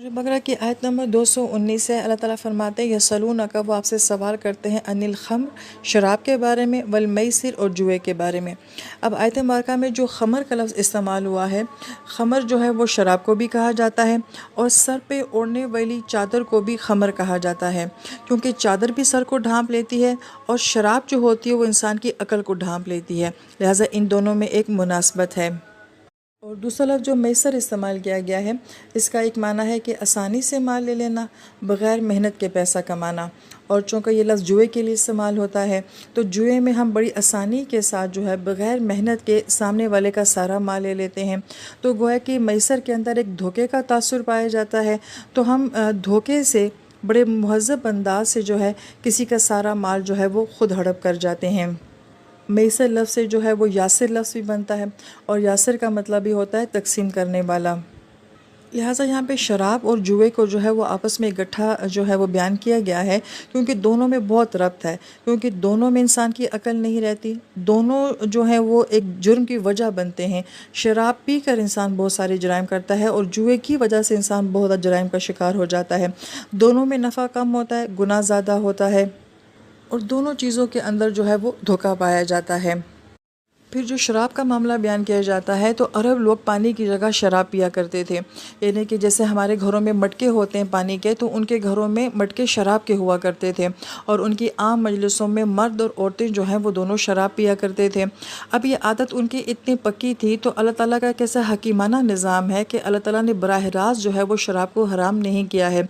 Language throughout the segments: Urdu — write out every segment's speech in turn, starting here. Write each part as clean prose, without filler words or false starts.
سورہ بقرہ کی آیت نمبر 219 ہے۔ اللہ تعالیٰ فرماتے ہیں یسألونک، وہ آپ سے سوال کرتے ہیں، عن الخمر، شراب کے بارے میں، والمیسر، اور جوئے کے بارے میں۔ اب آیت مبارکہ میں جو خمر کا لفظ استعمال ہوا ہے، خمر جو ہے وہ شراب کو بھی کہا جاتا ہے، اور سر پہ اوڑھنے والی چادر کو بھی خمر کہا جاتا ہے، کیونکہ چادر بھی سر کو ڈھانپ لیتی ہے اور شراب جو ہوتی ہے وہ انسان کی عقل کو ڈھانپ لیتی ہے، لہٰذا ان دونوں میں ایک مناسبت ہے۔ اور دوسرا لفظ جو میسر استعمال کیا گیا ہے، اس کا ایک معنی ہے کہ آسانی سے مال لے لینا، بغیر محنت کے پیسہ کمانا، اور چونکہ یہ لفظ جوئے کے لیے استعمال ہوتا ہے تو جوئے میں ہم بڑی آسانی کے ساتھ جو ہے بغیر محنت کے سامنے والے کا سارا مال لے لیتے ہیں، تو گویا کہ میسر کے اندر ایک دھوکے کا تاثر پایا جاتا ہے، تو ہم دھوکے سے بڑے مہذب انداز سے جو ہے کسی کا سارا مال جو ہے وہ خود ہڑپ کر جاتے ہیں۔ میسر لفظ سے جو ہے وہ یاسر لفظ بھی بنتا ہے، اور یاسر کا مطلب بھی ہوتا ہے تقسیم کرنے والا۔ لہٰذا یہاں پہ شراب اور جوئے کو جو ہے وہ آپس میں اکٹھا جو ہے وہ بیان کیا گیا ہے، کیونکہ دونوں میں بہت ربط ہے، کیونکہ دونوں میں انسان کی عقل نہیں رہتی، دونوں جو ہیں وہ ایک جرم کی وجہ بنتے ہیں۔ شراب پی کر انسان بہت سارے جرائم کرتا ہے، اور جوئے کی وجہ سے انسان بہت جرائم کا شکار ہو جاتا ہے۔ دونوں میں نفع کم ہوتا ہے، گناہ زیادہ ہوتا ہے، اور دونوں چیزوں کے اندر جو ہے وہ دھوکہ پایا جاتا ہے۔ پھر جو شراب کا معاملہ بیان کیا جاتا ہے تو عرب لوگ پانی کی جگہ شراب پیا کرتے تھے، یعنی کہ جیسے ہمارے گھروں میں مٹکے ہوتے ہیں پانی کے، تو ان کے گھروں میں مٹکے شراب کے ہوا کرتے تھے، اور ان کی عام مجلسوں میں مرد اور عورتیں جو ہیں وہ دونوں شراب پیا کرتے تھے۔ اب یہ عادت ان کی اتنی پکی تھی، تو اللہ تعالیٰ کا کیسا حکیمانہ نظام ہے کہ اللہ تعالیٰ نے براہ راست جو ہے وہ شراب کو حرام نہیں کیا ہے،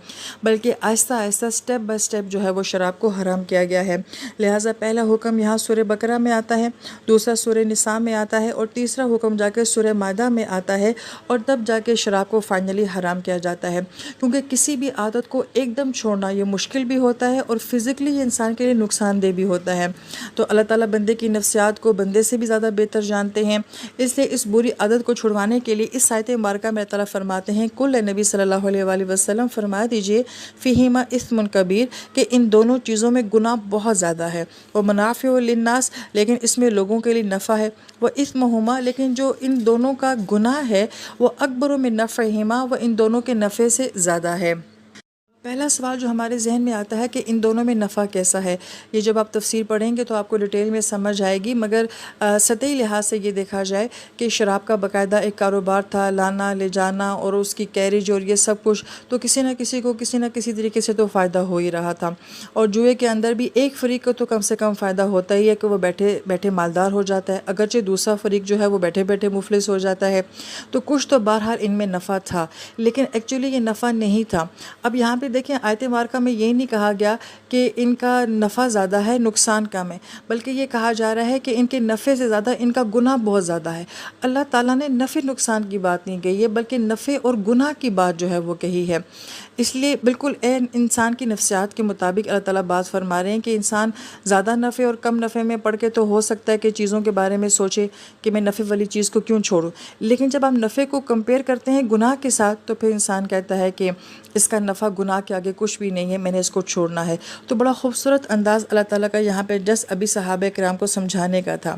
بلکہ آہستہ آہستہ سٹیپ بائی سٹیپ جو ہے وہ شراب کو حرام کیا گیا ہے۔ لہٰذا پہلا حکم یہاں سورہ بقرہ میں آتا ہے، دوسرا سورہ نساء میں آتا ہے، اور تیسرا حکم جا کے سورہ مائدہ میں آتا ہے، اور تب جا کے شراب کو فائنلی حرام کیا جاتا ہے، کیونکہ کسی بھی عادت کو ایک دم چھوڑنا یہ مشکل بھی ہوتا ہے، اور فزیکلی یہ انسان کے لیے نقصان دہ بھی ہوتا ہے۔ تو اللہ تعالیٰ بندے کی نفسیات کو بندے سے بھی زیادہ بہتر جانتے ہیں، اس لیے اس بری عادت کو چھڑوانے کے لیے اس آیت مبارکہ میں اللہ تعالیٰ فرماتے ہیں، کل نبی صلی اللہ علیہ وآلہ وسلم فرما دیجئے فیہما اثم کبیر، کہ ان دونوں چیزوں میں گناہ بہت زیادہ ہے، ومنافع للناس، لیکن اس میں لوگوں کے لیے نفع ہے، وہ اثمہما، لیکن جو ان دونوں کا گناہ ہے وہ اکبر من نفعہما، وہ ان دونوں کے نفع سے زیادہ ہے۔ پہلا سوال جو ہمارے ذہن میں آتا ہے کہ ان دونوں میں نفع کیسا ہے، یہ جب آپ تفسیر پڑھیں گے تو آپ کو ڈیٹیل میں سمجھ آئے گی، مگر سطحی لحاظ سے یہ دیکھا جائے کہ شراب کا باقاعدہ ایک کاروبار تھا، لانا لے جانا اور اس کی کیریج اور یہ سب کچھ، تو کسی نہ کسی کو کسی نہ کسی طریقے سے تو فائدہ ہو ہی رہا تھا، اور جوئے کے اندر بھی ایک فریق کو تو کم سے کم فائدہ ہوتا ہی ہے کہ وہ بیٹھے بیٹھے مالدار ہو جاتا ہے، اگرچہ دوسرا فریق جو ہے وہ بیٹھے بیٹھے مفلس ہو جاتا ہے، تو کچھ تو بہرحال ان میں نفع تھا، لیکن ایکچولی یہ نفع نہیں تھا۔ اب یہاں پہ دیکھیں آیت مبارکہ میں یہ نہیں کہا گیا کہ ان کا نفع زیادہ ہے نقصان کم ہے، بلکہ یہ کہا جا رہا ہے کہ ان کے نفع سے زیادہ ان کا گناہ بہت زیادہ ہے۔ اللہ تعالیٰ نے نفع نقصان کی بات نہیں کہی ہے، بلکہ نفع اور گناہ کی بات جو ہے وہ کہی ہے۔ اس لیے بالکل انسان کی نفسیات کے مطابق اللہ تعالیٰ بات فرما رہے ہیں کہ انسان زیادہ نفع اور کم نفع میں پڑھ کے تو ہو سکتا ہے کہ چیزوں کے بارے میں سوچے کہ میں نفع والی چیز کو کیوں چھوڑوں، لیکن جب آپ نفع کو کمپیئر کرتے ہیں گناہ کے ساتھ تو پھر انسان کہتا ہے کہ اس کا نفع گناہ کے آگے کچھ بھی نہیں ہے، میں نے اس کو چھوڑنا ہے۔ تو بڑا خوبصورت انداز اللہ تعالیٰ کا یہاں پہ جس ابھی صحابہ کرام کو سمجھانے کا تھا۔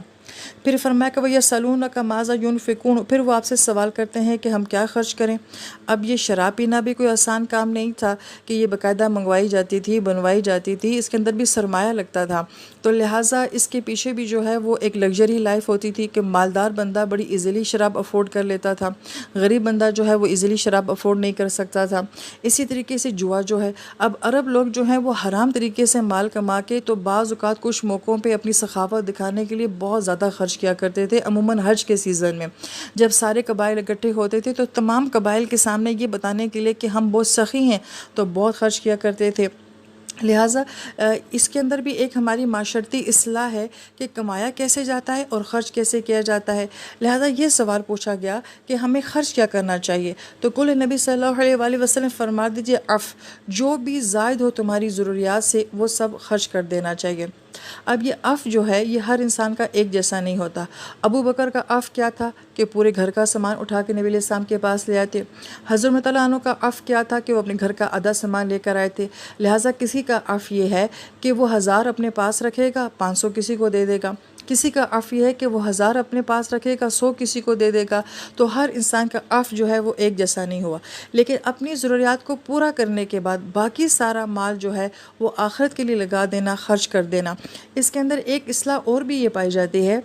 پھر فرمایا کہ وَيَسْأَلُونَكَ مَاذَا يُنْفِقُونَ، پھر وہ آپ سے سوال کرتے ہیں کہ ہم کیا خرچ کریں۔ اب یہ شراب پینا بھی کوئی آسان کام نہیں تھا کہ یہ باقاعدہ منگوائی جاتی تھی، بنوائی جاتی تھی، اس کے اندر بھی سرمایہ لگتا تھا، تو لہٰذا اس کے پیچھے بھی جو ہے وہ ایک لگژری لائف ہوتی تھی کہ مالدار بندہ بڑی ایزیلی شراب افورڈ کر لیتا تھا، غریب بندہ جو ہے وہ ایزیلی شراب افورڈ نہیں کر سکتا تھا۔ اسی طریقے سے جوا جو ہے، اب عرب لوگ جو ہیں وہ حرام طریقے سے مال کما کے تو بعض اوقات کچھ موقعوں پہ اپنی سخاوت دکھانے کے لیے بہت زیادہ خرچ کیا کرتے تھے، عموماً حج کے سیزن میں جب سارے قبائل اکٹھے ہوتے تھے تو تمام قبائل کے سامنے یہ بتانے کے لیے کہ ہم بہت سخی ہیں تو بہت خرچ کیا کرتے تھے۔ لہٰذا اس کے اندر بھی ایک ہماری معاشرتی اصلاح ہے کہ کمایا کیسے جاتا ہے اور خرچ کیسے کیا جاتا ہے۔ لہٰذا یہ سوال پوچھا گیا کہ ہمیں خرچ کیا کرنا چاہیے، تو کل نبی صلی اللہ علیہ وآلہ وسلم فرما دیجئے جو بھی زائد ہو تمہاری ضروریات سے وہ سب خرچ کر دینا چاہیے۔ اب یہ جو ہے یہ ہر انسان کا ایک جیسا نہیں ہوتا۔ ابو بکر کا کیا تھا کہ پورے گھر کا سامان اٹھا کے نبی علیہ السلام کے پاس لے آئے تھے۔ حضرت تعالیٰ عنہ کا کیا تھا کہ وہ اپنے گھر کا آدھا سامان لے کر آئے تھے۔ لہٰذا کسی کا یہ ہے کہ وہ 1000 اپنے پاس رکھے گا، 500 کسی کو دے دے گا۔ کسی کا عفو یہ ہے کہ وہ 1000 اپنے پاس رکھے گا، 100 کسی کو دے دے گا، تو ہر انسان کا عفو جو ہے وہ ایک جیسا نہیں ہوا۔ لیکن اپنی ضروریات کو پورا کرنے کے بعد باقی سارا مال جو ہے وہ آخرت کے لیے لگا دینا، خرچ کر دینا۔ اس کے اندر ایک اصلاح اور بھی یہ پائی جاتی ہے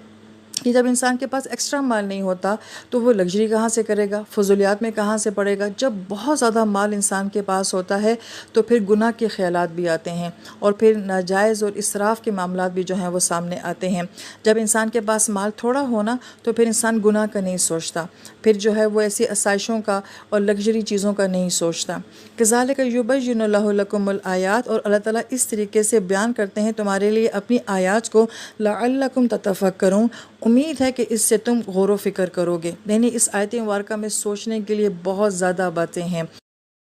کہ جب انسان کے پاس ایکسٹرا مال نہیں ہوتا تو وہ لگژری کہاں سے کرے گا، فضولیات میں کہاں سے پڑے گا۔ جب بہت زیادہ مال انسان کے پاس ہوتا ہے تو پھر گناہ کے خیالات بھی آتے ہیں، اور پھر ناجائز اور اسراف کے معاملات بھی جو ہیں وہ سامنے آتے ہیں۔ جب انسان کے پاس مال تھوڑا ہونا تو پھر انسان گناہ کا نہیں سوچتا، پھر جو ہے وہ ایسی آسائشوں کا اور لگژری چیزوں کا نہیں سوچتا۔ کذالک یبین اللہ لکم الآیات، اور اللہ تعالیٰ اس طریقے سے بیان کرتے ہیں تمہارے لیے اپنی آیات کو، لعلکم تتفکرون، امید ہے کہ اس سے تم غور و فکر کرو گے۔ یعنی اس آیت مبارکہ میں سوچنے کے لیے بہت زیادہ باتیں ہیں۔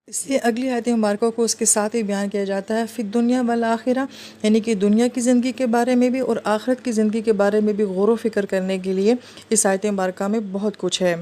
اس لیے اگلی آیت مبارکہ کو اس کے ساتھ ہی بیان کیا جاتا ہے فی الدنیا والآخرہ، یعنی کہ دنیا کی زندگی کے بارے میں بھی اور آخرت کی زندگی کے بارے میں بھی غور و فکر کرنے کے لیے اس آیت مبارکہ میں بہت کچھ ہے۔